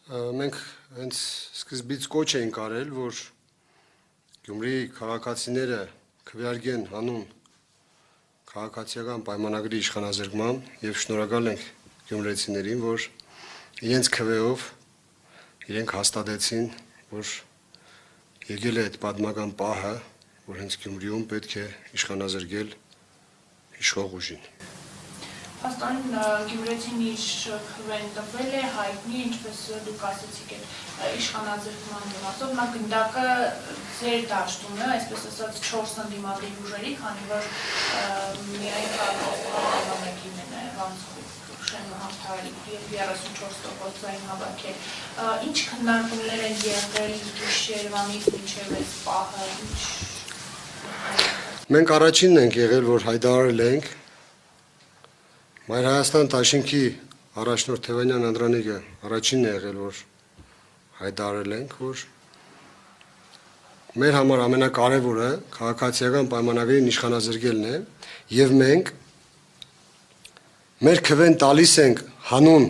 Մենք հենց սկզբից կոչ էինք արել, որ Գյումրիի քաղաքացիները քվեարկեն հանուն քաղաքացիական պայմանագրի իշխանազրկման եւ շնորհակալ ենք գյումրեցիներին, որ իրենց քվեով իրենք հաստատեցին, որ եկել է այդ պատմական պահը, որ հենց Գյումրիում պետք է իշխանազրկել իշխող ուժին։ Փաստորեն գյումրեցին իր քվեն տվել է, հայտնի, ինչպես դուք ասացիք, իշխանազրկման դիմացով, նա գնդակը ձեր դաշտում է, այսպես ասած 4 ընդդիմադիր ուժերի, քանի որ միայն քաղաքականների է Շենը հաղթարի և 34% հավաքել։ Ինչ քննարկումներ են եղել գիշերվանից մինչև այս պահը, Մենք առաջինն ենք եղել, որ հայտարարել ենք Մայր Հայաստան Դաշինքի առաջնորդ Թևանյան Անդրանիկը առաջինն է եղել, որ հայտարարել ենք, որ մեր համար ամենակարևորը քաղաքացիական պայմանագրին իշխանազրկելն է եւ մենք մեր քվեն տալիս ենք հանուն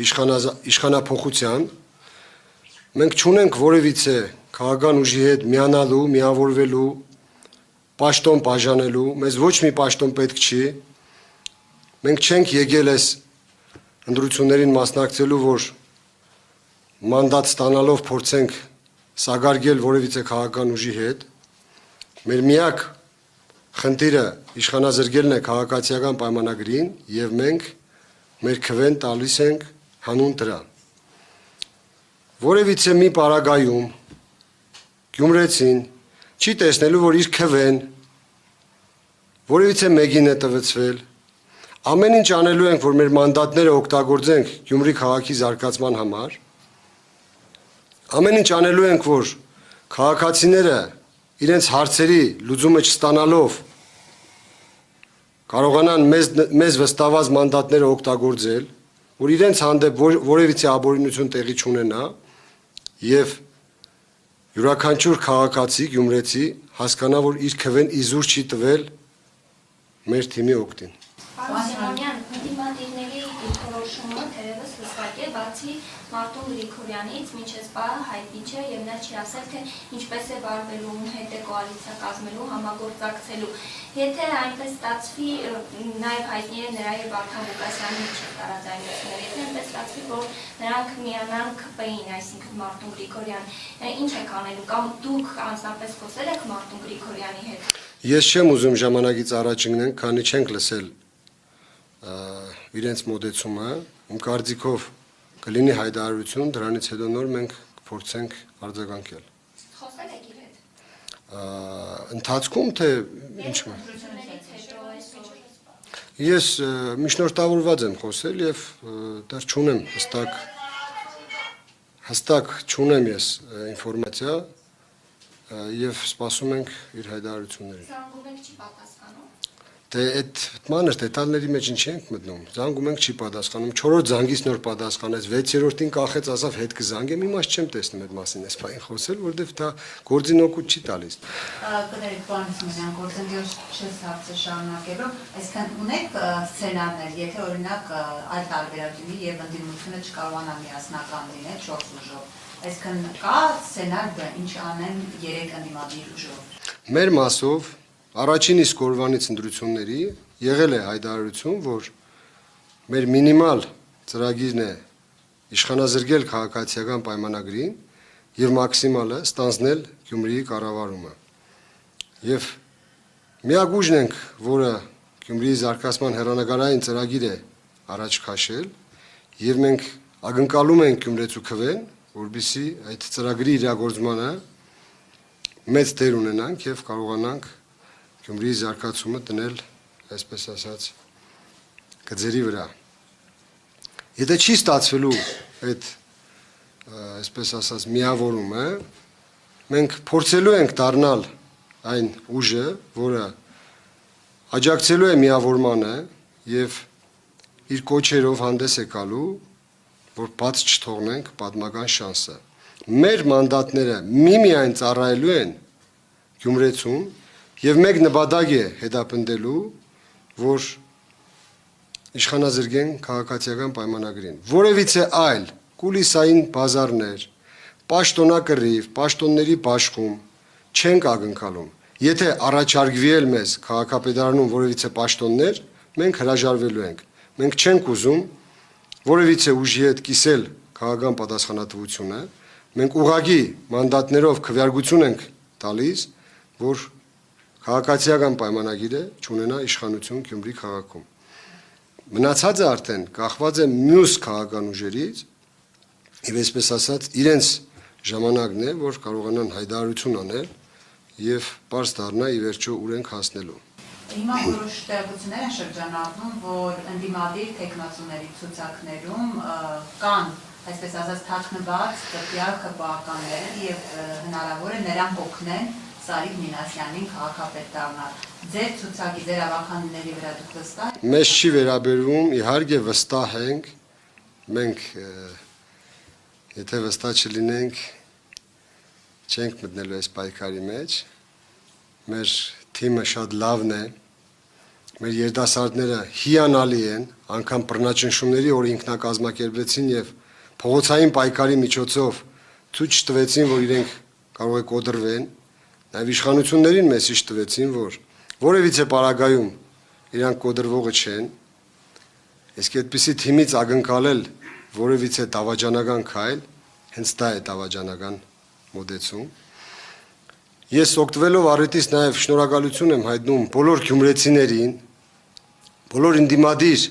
իշխանափոխության, մենք չունենք որևիցե քաղաքական ուժի հետ միանալու, միավորվելու, պաշտոն բաժանելու, մեզ ոչ մի պաշտոն պետք չի, մենք չենք եկել այս ընտրություններին մասնակցելու, որ մանդատ ստանալով փորձենք սագարգել որևիցե քաղաքական ուժի հետ, մեր միակ խնդիրը իշխանազրկելն է քաղաքացիական պայմանագրին եւ մենք մեր քվեն տալիս ենք հանուն դրա։ Որևիցե մի պարագայում գյումրեցին չի տեսնելու, որ իր քվեն որևիցե մեկին է տվեցվել, ամեն ինչ անելու ենք, որ մեր մանդատները օգտագործենք Գյումրի քաղաքի զարգացման համար, ամեն ինչ անելու ենք, որ քաղաքացիները իրենց հարցերի լուծումը չստանալով կարողանան մեզ վստահված մանդատները օգտագործել, որ իրենց հանդեպ որևիցե ապօրինություն տեղի չունենա եւ յուրաքանչյուր քաղաքացի գյումրեցի հասկանա, որ իր քվեն իզուր չի տվել մեր թիմի օգտին։ Պարոն ընդդիմադիրների դիրքորոշումը թերևս հստակ է, բացի Մարտուն Գրիգորյանից մինչև պահը հայտնի չէ եւ նա չի ասել, թե ինչպես է վարվելու, ում հետ է կոալիցիա կազմելու, համագործակցելու։ Եթե այնպես ստացվի, նաեւ հայտնի է նրա եւ Վարդան Ղուկասյանի միջև տարաձայնությունները, եթե այնպես ստացվի, որ նրանք միանան ԿՊ-ին, այսինքն Մարտուն Գրիգորյան, ինչ եք անելու, կամ դուք անձնապես խոսել եք Մարտուն Գրիգորյանի հետ։ Ես չեմ ուզում ժամանակից առաջ ընկնել, քանի չենք լսել իրենց մոտեցումը, իմ կարծիքով կլինի հայտարարություն, դրանից հետո նոր մենք կփորձենք արձագանքել։ Խոսել եք իր հետ։ Ընթացքում թե ինչու՞։ Ես միջնորդավորված եմ խոսել եւ դեռ չունեմ հստակ չունեմ ես ինֆորմացիա եւ սպասում ենք իր հայտարարություններին։ Զանգում եք չի պատասխանում։ Դե այդ մանր դետալների մեջ ինչ ենք մտնում։ Զանգում ենք չի պատասխանում, 4-րդ զանգից նոր պատասխանեց, 6-րդին կախեց, ասավ հետ կզանգեմ, իմաստ չեմ տեսնում այդ մասին այս բանը խոսել, որովհետև դա գործին օգուտ չի տալիս։ Կներեք, պարոն Սիմոնյան, գործընկեր չես հարցը շարունակելով, այսինքն ունեք սցենարներ, եթե օրինակ այլ տարբերակի եւ ընդդիմությունը չկարողանա միասնական լինել 4 ուժով։ Այսինքն կա սցենար, ինչ անեն 3 ընդդիմադիր ուժով։ Մեր մասով առաջին իսկ օրվանից ընտրությունների եղել է հայտարարություն, որ մեր մինիմալ ծրագիրն է իշխանազրկել քաղաքացիական պայմանագրին եւ մաքսիմալը ստանձնել Գյումրիի կառավարումը։ Եվ միակ ուժն ենք, որը Գյումրիի զարգացման հեռանկարային ծրագիր է առաջ քաշել եւ մենք ակնկալում ենք գյումրեցու քվեն, որբիսի այդ ծրագրի իրագործմանը մեծ դեր ունենանք եւ կարողանանք Գյումրիի զարգացումը դնել, այսպես ասած, գծերի վրա։ Եթե չի ստացվելու այդ, այսպես ասած, միավորումը, մենք փորձելու ենք դառնալ այն ուժը, որը աջակցելու է միավորմանը եւ իր կոչերով հանդես է գալու, որ բաց չթողնենք պատմական շանսը։ Մեր մանդատները միմիայն ծառայելու են Գյումրեցուն եւ մեկ նպատակ է հետապնդելու, որ իշխանազրկեն քաղաքացիական պայմանագրին։ Որևիցե այլ կուլիսային բազարներ, պաշտոնակռիվ, պաշտոնների բաշխում չենք ակնկալում։ Եթե առաջարկվի էլ մեզ քաղաքապետարանում որևիցե պաշտոններ, մենք հրաժարվելու ենք։ Մենք չենք ուզում որևիցե ուժի հետ կիսել քաղաքական պատասխանատվությունը, մենք ուղղակի մանդատներով քվեարկություն ենք տալիս, որ քաղաքացիական պայմանագիրը չունենա իշխանություն Գյումրի քաղաքում։ Մնացածը արդեն կախված է մյուս քաղաքական ուժերից, եւ այսպես ասած իրենց ժամանակն է, որ կարողանան հայտարարություն անել եւ պարզ դառնա ի վերջո ուր ենք հասնելու։ Հիմա որոշ տեղեկություններ են շրջանառվում, որ ընդդիմադիր տեխնացուների ցուցակներում կան, այսպես ասած, թաքնված տվյալ քպականներ եւ հնարավոր է նրանք օգնեն Սարիկ Մինասյանին քաղաքապետ դառնալ։ Ձեր ցուցակի, ձեր ավականների վրա դուք վստահ եք։ Մեզ չի վերաբերվում, իհարկե վստահ ենք, մենք եթե վստահ չլինենք, չենք մտնելու այս պայքարի մեջ։ Մեր թիմը շատ լավն է, մեր երիտասարդները հիանալի են, անգամ բռնաճնշումների օր ինքնակազմակերպեցին եւ փողոցային պայքարի միջոցով ցույց տվեցին, որ իրենք կարող է կոդրվեն, նաեւ իշխանություններին մեսիջ տվեցին, որ որևիցե պարագայում իրանք կոդրվողը չեն։ Իսկ այդպիսի թիմից ակնկալել որևիցե դավաճանական քայլ, հենց դա է դավաճանական մոդեցում։ Ես օգտվելով առիթից նաև շնորհակալություն եմ հայտնում բոլոր գյումրեցիներին, բոլոր ընդդիմադիր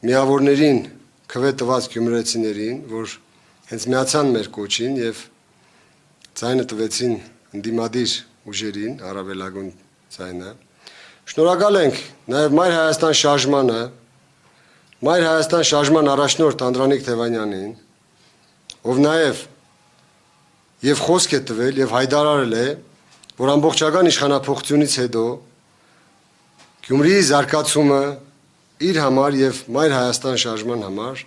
միավորներին, քվե տված գյումրեցիներին, որ հենց միացան մեր կոչին եւ ձայնը տվեցին ընդդիմադիր ուժերին, առավելագույն ձայնը։ Շնորհակալ ենք նաև Մայր Հայաստան շարժմանը, Մայր Հայաստան շարժման առաջնորդ Անդրանիկ Թևանյանին, ով նաև եւ խոսք է տվել եւ հայտարարել է, որ ամբողջական իշխանափոխությունից հետո Գյումրիի զարգացումը իր համար եւ Մայր Հայաստան շարժման համար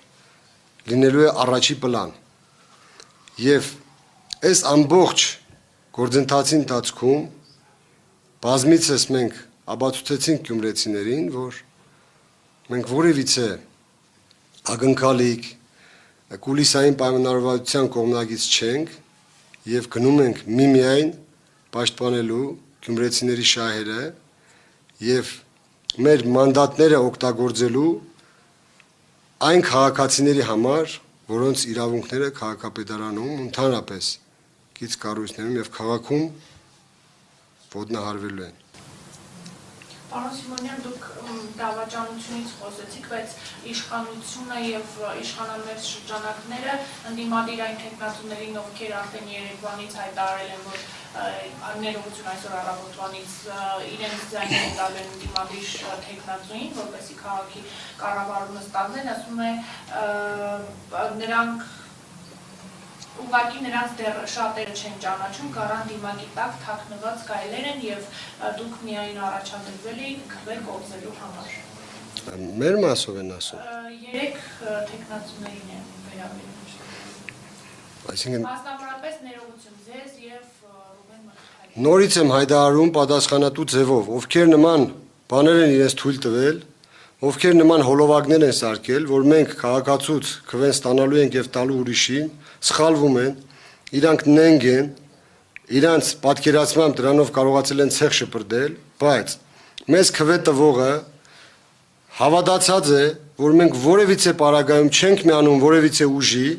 լինելու է առաջի պլան։ Եվ այս ամբողջ գործընթացի ընթացքում բազմիցս մենք ապացուցեցինք գյումրեցիներին, որ մենք որևիցե ակնկալիք կուլիսային պայմանավորվածության կողմնակից չենք եւ գնում ենք միմիայն պաշտպանելու գյումրեցիների շահերը եւ մեր մանդատները օգտագործելու այն քաղաքացիների համար, որոնց իրավունքները քաղաքապետարանում ընդհանրապես գից կառույցներում եւ քաղաքում ոտնահարվելու են։ Պարոն Սիմոնյան, դուք դավաճանությունից խոսեցիք, բայց իշխանությունը եւ իշխանամերձ շրջանակները ընդդիմադիր այն տեխնացուներին, ովքեր արդեն Երևանից հայտարարել են, որ ներողություն այսօր առավոտվանից իրենց ձայները տալ են ընդդիմադիր տեխնացուին, որպեսզի քաղաքի կառավարումը ստանձնեն, ասում է նրանք ուղղակի նրանց դեռ շատերը չեն ճանաչում, գարան դիմակի տակ թաքնված գայլեր են եւ դուք միայն առաջադրվել եք քվե կոծելու համար։ Մեր մասով են ասում։ 3 տեխնացուներին են վերաբերում։ Այսինքն Մասնավորապես ներողություն ձեզ եւ Ռուբեն Մարտիրոսյանին։ նորից եմ հայտարարում պատասխանատու ձևով, ովքեր նման բաներ են իրենց թույլ տվել, ովքեր նման հոլովակներ են սարքել, որ մենք քաղաքացուց քվեն ստանալու ենք եւ տալու ուրիշին, սխալվում են, իրանք նենգ են, իրանց պատկերացմամբ դրանով կարողացել են ցեղ շպրտել, բայց մեզ քվե տվողը հավատացած է, որ մենք որևիցե պարագայում չենք միանում որևիցե ուժի,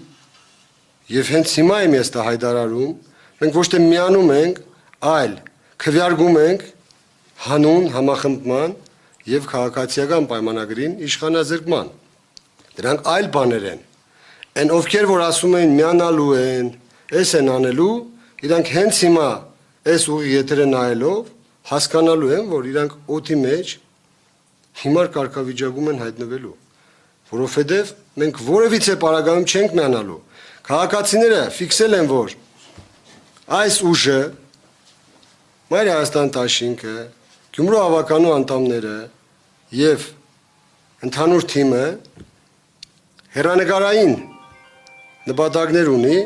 եւ հենց հիմա եմ ես դա հայտարարում, մենք ոչ թե միանում ենք, այլ քվեարկում ենք հանուն համախմբման եւ քաղաքացիական պայմանագրին իշխանազրկման։ Դրանք այլ բաներ են։ Այն ովքեր որ ասում են միանալու են, էս են անելու, իրանք հենց հիմա այս ուղի եթերը նայելով հասկանալու են, որ իրանք օդի մեջ հիմար կարգավիճակում են հայտնվելու, որովհետև մենք որևիցե պարագայում չենք միանալու։ Քաղաքացիները ֆիքսել են, որ այս ուժը Մայր Հայաստան դաշինքը, Գյումրու ավականու անդամները եւ ընդհանուր թիմը հերանեկարային նպատակներ ունի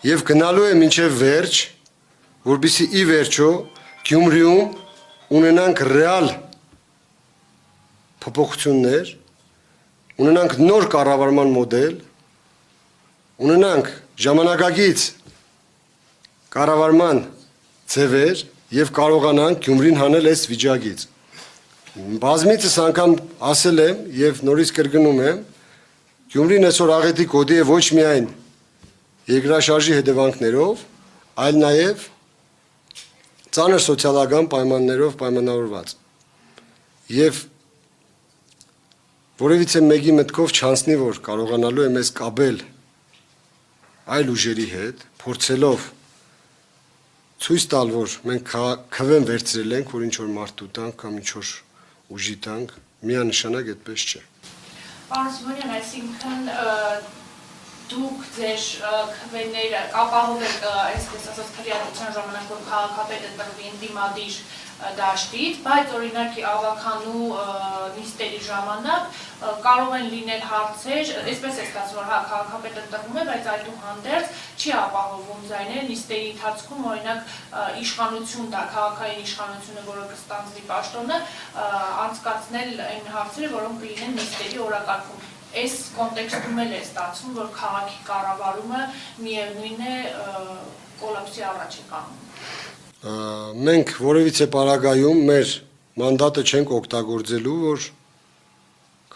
եւ գնալու է մինչեւ վերջ, որբիսի ի վերջո Գյումրիում ունենանք ռեալ փոփոխություններ, ունենանք նոր կառավարման մոդել, ունենանք ժամանակակից կառավարման ձևեր եւ կարողանանք Գյումրին հանել այս վիճակից։ Բազմիցս անգամ ասել եմ եւ նորից կրկնում եմ, Գյումրին այսօր աղետի կոդի է ոչ միայն երկրաշարժի հետևանքներով, այլ նաեւ ծանր սոցիալական պայմաններով պայմանավորված։ Եվ որևիցե մեկի մտքով չանցնի, որ կարողանալու է մեզ կապել այլ ուժերի հետ, փորձելով ցույց տալ, որ մենք քվեն վերցրել ենք, որ ինչ որ մարդու տանք կամ ինչ որ ուժի տանք, միանշանակ այդպես չէ։ Պարոն Սիմոնյան, այսինքն դուք ձեր քվեները ապահովեք, այսպես ասած, քրեատության ժամանակ, որ քաղաքապետը տրվի ընդդիմադիր դաշտից, բայց օրինակ ավականու նիստերի ժամանակ կարող են լինել հարցեր, այսպես է ստացվում, որ քաղաքապետը տրվում է, բայց այդուհանդերձ չի ապահովում ձայները նիստերի ընթացքում, օրինակ իշխանություն դա, քաղաքային իշխանությունը, որը կստանձնի պաշտոնը, անցկացնել այն հարցերը, որոնք կլինեն նիստերի օրակարգում։ Այս կոնտեքստում էլ է ստացվում, որ քաղաքի կառավարումը միևնույն է կոլապսի առաջ է կանգնում։ Մենք որևիցե պարագայում մեր մանդատը չենք օգտագործելու, որ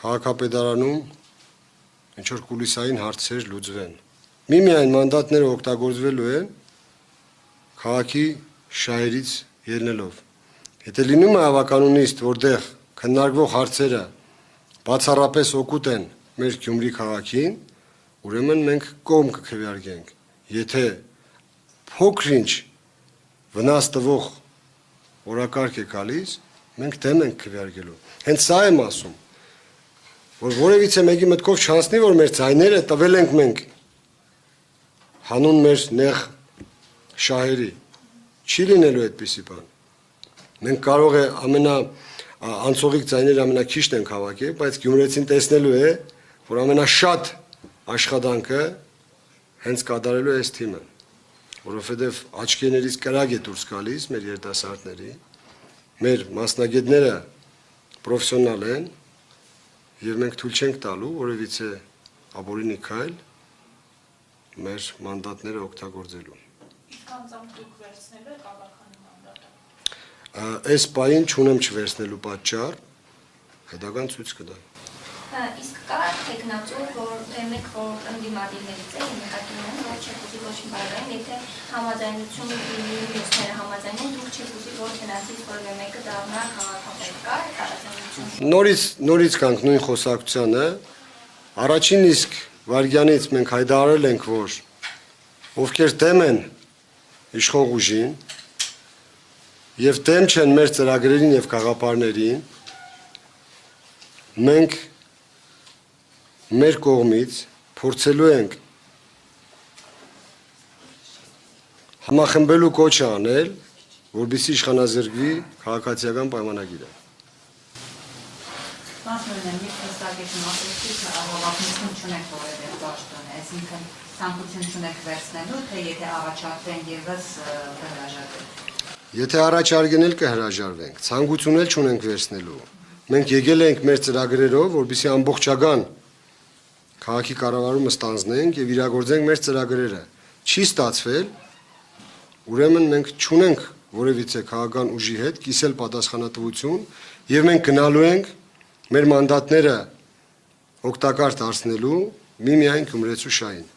քաղաքապետարանում ինչ որ կուլիսային հարցեր լուծվեն։ Միմիայն մանդատները օգտագործվելու են քաղաքի շահերից ելնելով։ Եթե լինում է ավականունիստ, որտեղ քննարկվող հարցերը բացառապես օգուտ են մեր Գյումրի քաղաքին, ուրեմն մենք կողմ կքվեարկենք։ Եթե փոքր-ինչ վնաս տվող օրակարգ է գալիս, մենք դեմ ենք քվեարկելու։ Հենց սա եմ ասում, որ որևիցե մեկի մտքով չանցնի, որ մեր ձայները տվել ենք մենք հանուն մեր նեղ շահերի։ Չի լինելու այդպիսի բան։ Մենք կարող է անցողիկ ձայները ամենաքիչն ենք հավաքել, բայց գյումրեցին տեսնելու է, որ ամենաշատ աշխատանքը հենց կատարելու է այս թիմը, որովհետև աչքերից կրակ է դուրս գալիս մեր երիտասարդների, մեր մասնագետները պրոֆեսիոնալ են եւ մենք թույլ չենք տալու որևիցե ապօրինի քայլ մեր մանդատները օգտագործելու։ Իսկ անձամբ դուք վերցնելու եք ավականի մանդատը։ Այս պահին չունեմ չվերցնելու պատճառ, հետագան ցույց կտա։ Իսկ կա տեխնացու, որ մեկ որ ընդդիմադիրներից է, նկատի ունեն, որ չեք ուզի ոչ մի բաժային, եթե համաձայնություն լինի մյուսները համաձայնեն, դուք չեք ուզի, որ թենացից որևէ մեկը դառնա քաղաքապետ, կա տարածություն։ Նորից կանք նույն խոսակցությանը, առաջին իսկ վայրկյանից մենք հայտարարել ենք, որ ովքեր դեմ են իշխող ուժին եւ դեմ չեն մեր ծրագրերին եւ գաղափարներին, մենք մեր կողմից փորձելու ենք համախմբելու կոչը անել, որպեսզի իշխանազրկվի քաղաքացիական պայմանագիրը։ Մասնորեն մի խոսակեցում ասեցիք, հավակնություն չունեք որևէ պաշտոն, այսինքն ցանկություն չունեք վերցնելու, թե եթե առաջարկեն եւս կհրաժարվեք։ Եթե առաջարկեն էլ կհրաժարվենք, ցանկություն էլ չունենք վերցնելու։ Մենք եկել ենք մեր ծրագրերով, որպեսզի ամբողջական քաղաքի կառավարումը ստանձնենք եւ իրագործենք մեր ծրագրերը։ Չի ստացվել, ուրեմն մենք չունենք որևիցե քաղաքական ուժի հետ կիսել պատասխանատվություն եւ մենք գնալու ենք մեր մանդատները օգտակար դարձնելու միմիայն գյումրեցու շահին։